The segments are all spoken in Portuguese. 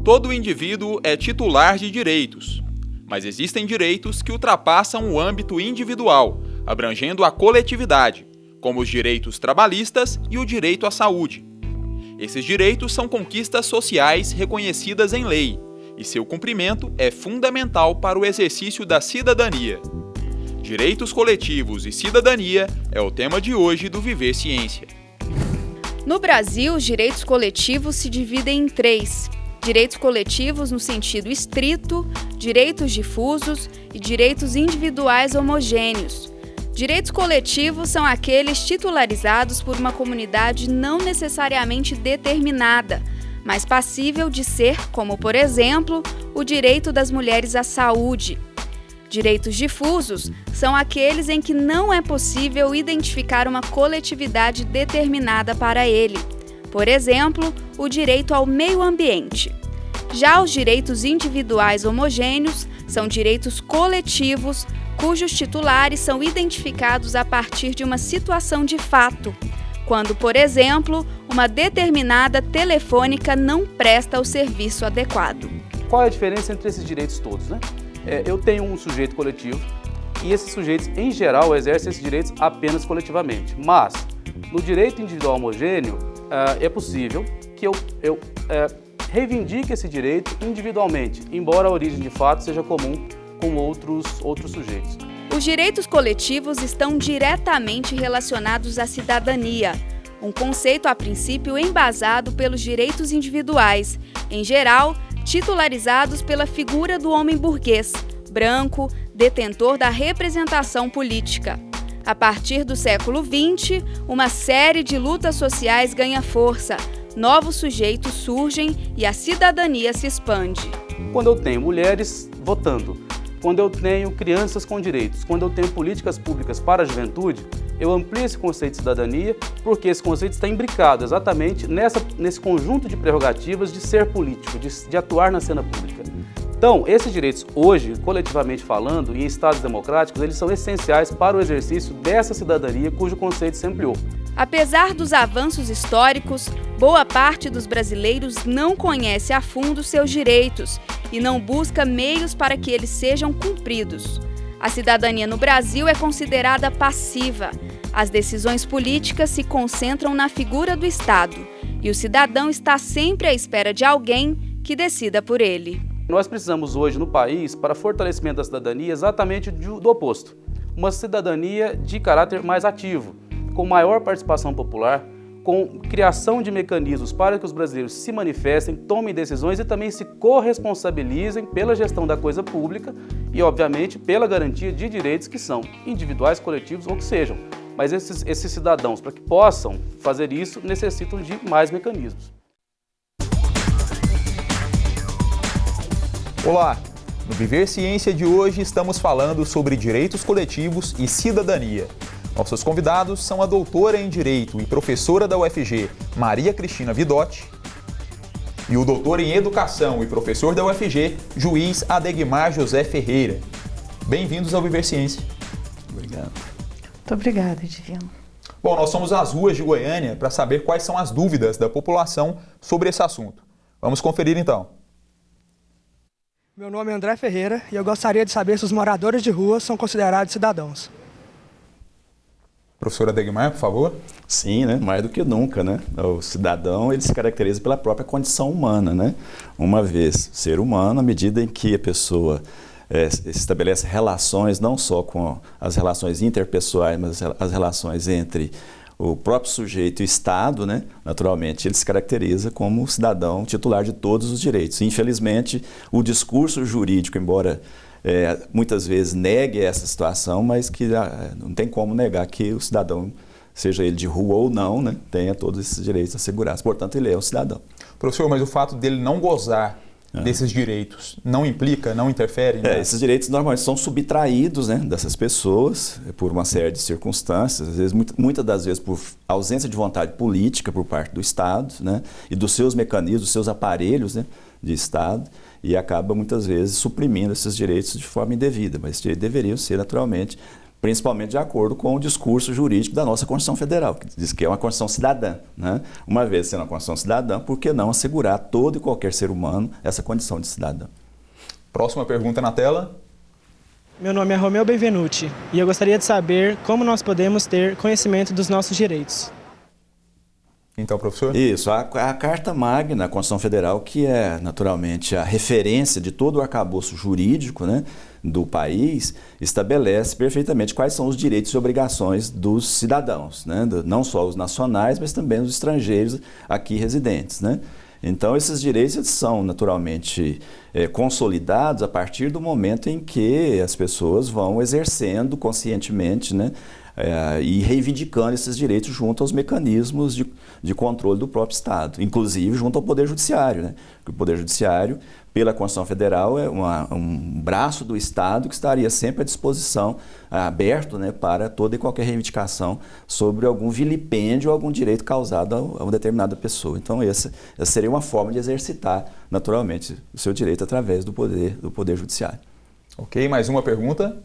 Todo indivíduo é titular de direitos, mas existem direitos que ultrapassam o âmbito individual, abrangendo a coletividade, como os direitos trabalhistas e o direito à saúde. Esses direitos são conquistas sociais reconhecidas em lei, e seu cumprimento é fundamental para o exercício da cidadania. Direitos coletivos e cidadania é o tema de hoje do Viver Ciência. No Brasil, os direitos coletivos se dividem em 3. Direitos coletivos no sentido estrito, direitos difusos e direitos individuais homogêneos. Direitos coletivos são aqueles titularizados por uma comunidade não necessariamente determinada, mas passível de ser, como, por exemplo, o direito das mulheres à saúde. Direitos difusos são aqueles em que não é possível identificar uma coletividade determinada para ele. Por exemplo, o direito ao meio ambiente. Já os direitos individuais homogêneos são direitos coletivos, cujos titulares são identificados a partir de uma situação de fato, quando, por exemplo, uma determinada telefônica não presta o serviço adequado. Qual é a diferença entre esses direitos todos, né? Eu tenho um sujeito coletivo e esses sujeitos, em geral, exercem esses direitos apenas coletivamente. Mas, no direito individual homogêneo, é possível que eu reivindique esse direito individualmente, embora a origem de fato seja comum com outros sujeitos. Os direitos coletivos estão diretamente relacionados à cidadania, um conceito a princípio embasado pelos direitos individuais, em geral, titularizados pela figura do homem burguês, branco, detentor da representação política. A partir do século XX, uma série de lutas sociais ganha força, novos sujeitos surgem e a cidadania se expande. Quando eu tenho mulheres votando, quando eu tenho crianças com direitos, quando eu tenho políticas públicas para a juventude, eu amplio esse conceito de cidadania porque esse conceito está imbricado exatamente nesse conjunto de prerrogativas de ser político, de atuar na cena pública. Então, esses direitos hoje, coletivamente falando, em estados democráticos, eles são essenciais para o exercício dessa cidadania cujo conceito se ampliou. Apesar dos avanços históricos, boa parte dos brasileiros não conhece a fundo seus direitos e não busca meios para que eles sejam cumpridos. A cidadania no Brasil é considerada passiva. As decisões políticas se concentram na figura do Estado e o cidadão está sempre à espera de alguém que decida por ele. Nós precisamos hoje no país, para fortalecimento da cidadania, exatamente do oposto. Uma cidadania de caráter mais ativo, com maior participação popular, com criação de mecanismos para que os brasileiros se manifestem, tomem decisões e também se corresponsabilizem pela gestão da coisa pública e, obviamente, pela garantia de direitos que são individuais, coletivos ou que sejam. Mas esses cidadãos, para que possam fazer isso, necessitam de mais mecanismos. Olá! No Viver Ciência de hoje estamos falando sobre direitos coletivos e cidadania. Nossos convidados são a doutora em Direito e professora da UFG, Maria Cristina Vidotti, e o doutor em Educação e professor da UFG, juiz Adegmar José Ferreira. Bem-vindos ao Viver Ciência. Obrigado. Muito obrigada, Divino. Bom, nós somos às ruas de Goiânia para saber quais são as dúvidas da população sobre esse assunto. Vamos conferir então. Meu nome é André Ferreira e eu gostaria de saber se os moradores de rua são considerados cidadãos. Professora Adegmar, por favor. Sim, né? Mais do que nunca, né? O cidadão, ele se caracteriza pela própria condição humana, né? Uma vez ser humano, à medida em que a pessoa estabelece relações, não só com as relações interpessoais, mas as relações entre o próprio sujeito e o Estado, né? Naturalmente, ele se caracteriza como cidadão titular de todos os direitos. Infelizmente, o discurso jurídico, embora muitas vezes negue essa situação, mas que não tem como negar que o cidadão, seja ele de rua ou não, né, tenha todos esses direitos assegurados. Portanto, ele é um cidadão. Professor, mas o fato dele não gozar desses direitos não implica, não interfere? Esses direitos normalmente são subtraídos, né, dessas pessoas por uma série de circunstâncias, às vezes, muitas das vezes por ausência de vontade política por parte do Estado, né, e dos seus mecanismos, dos seus aparelhos, né, de Estado, e acaba muitas vezes suprimindo esses direitos de forma indevida, mas esses direitos deveriam ser naturalmente principalmente de acordo com o discurso jurídico da nossa Constituição Federal, que diz que é uma Constituição cidadã, né? Uma vez sendo uma Constituição cidadã, por que não assegurar a todo e qualquer ser humano essa condição de cidadão? Próxima pergunta na tela. Meu nome é Romeu Benvenuti e eu gostaria de saber como nós podemos ter conhecimento dos nossos direitos. Então, professor? Isso, a Carta Magna, a Constituição Federal, que é naturalmente a referência de todo o arcabouço jurídico, né, do país, estabelece perfeitamente quais são os direitos e obrigações dos cidadãos, né, não só os nacionais, mas também os estrangeiros aqui residentes, né? Então, esses direitos são naturalmente consolidados a partir do momento em que as pessoas vão exercendo conscientemente, né, e reivindicando esses direitos junto aos mecanismos de controle do próprio Estado, inclusive junto ao Poder Judiciário, né? Porque o Poder Judiciário, pela Constituição Federal, é um braço do Estado que estaria sempre à disposição, aberto, né, para toda e qualquer reivindicação sobre algum vilipêndio ou algum direito causado a uma determinada pessoa. Então, essa seria uma forma de exercitar, naturalmente, o seu direito através do Poder Judiciário. Ok, mais uma pergunta.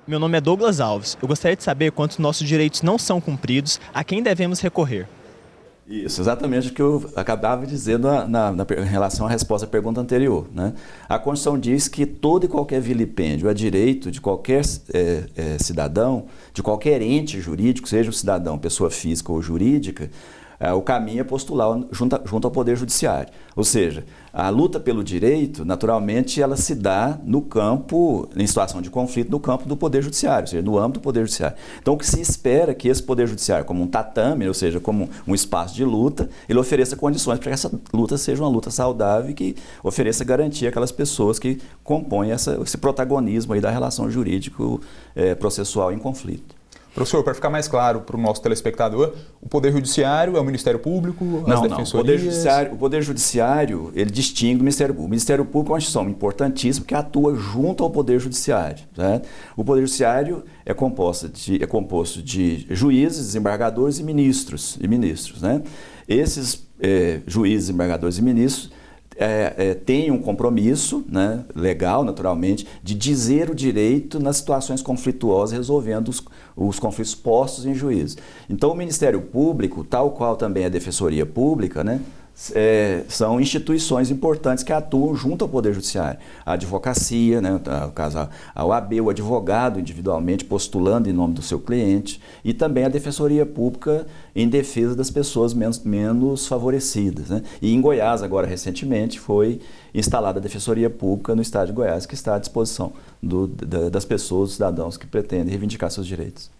Meu nome é Douglas Alves. Eu gostaria de saber quantos nossos direitos não são cumpridos, a quem devemos recorrer. Isso, exatamente o que eu acabava dizendo em relação à resposta à pergunta anterior, né? A Constituição diz que todo e qualquer vilipêndio é direito de qualquer cidadão, de qualquer ente jurídico, seja um cidadão, pessoa física ou jurídica, o caminho é postular junto ao Poder Judiciário. Ou seja, a luta pelo direito, naturalmente, ela se dá no campo, em situação de conflito, no campo do Poder Judiciário, ou seja, no âmbito do Poder Judiciário. Então, o que se espera é que esse Poder Judiciário, como um tatame, ou seja, como um espaço de luta, ele ofereça condições para que essa luta seja uma luta saudável e que ofereça garantia àquelas pessoas que compõem esse protagonismo aí da relação jurídico-processual em conflito. Professor, para ficar mais claro para o nosso telespectador, o Poder Judiciário é o Ministério Público, as defensorias? O Poder Judiciário, ele distingue do Ministério Público. O Ministério Público é uma instituição importantíssima que atua junto ao Poder Judiciário, certo? O Poder Judiciário é composto de juízes, desembargadores e ministros, né? Esses juízes, desembargadores e ministros tem um compromisso, né, legal, naturalmente, de dizer o direito nas situações conflituosas, resolvendo os conflitos postos em juízo. Então, o Ministério Público, tal qual também a Defensoria Pública, né, são instituições importantes que atuam junto ao Poder Judiciário. A advocacia, né, no caso a OAB, o advogado individualmente postulando em nome do seu cliente, e também a Defensoria Pública em defesa das pessoas menos favorecidas, né? E em Goiás, agora recentemente, foi instalada a Defensoria Pública no estado de Goiás, que está à disposição das pessoas, dos cidadãos que pretendem reivindicar seus direitos.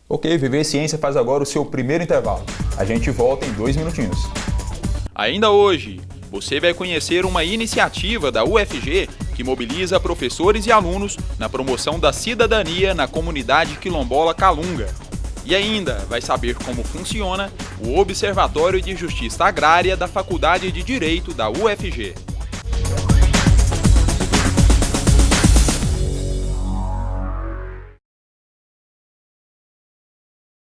Ok, Viver Ciência faz agora o seu primeiro intervalo. A gente volta em 2 minutinhos. Ainda hoje, você vai conhecer uma iniciativa da UFG que mobiliza professores e alunos na promoção da cidadania na comunidade quilombola Calunga. E ainda vai saber como funciona o Observatório de Justiça Agrária da Faculdade de Direito da UFG.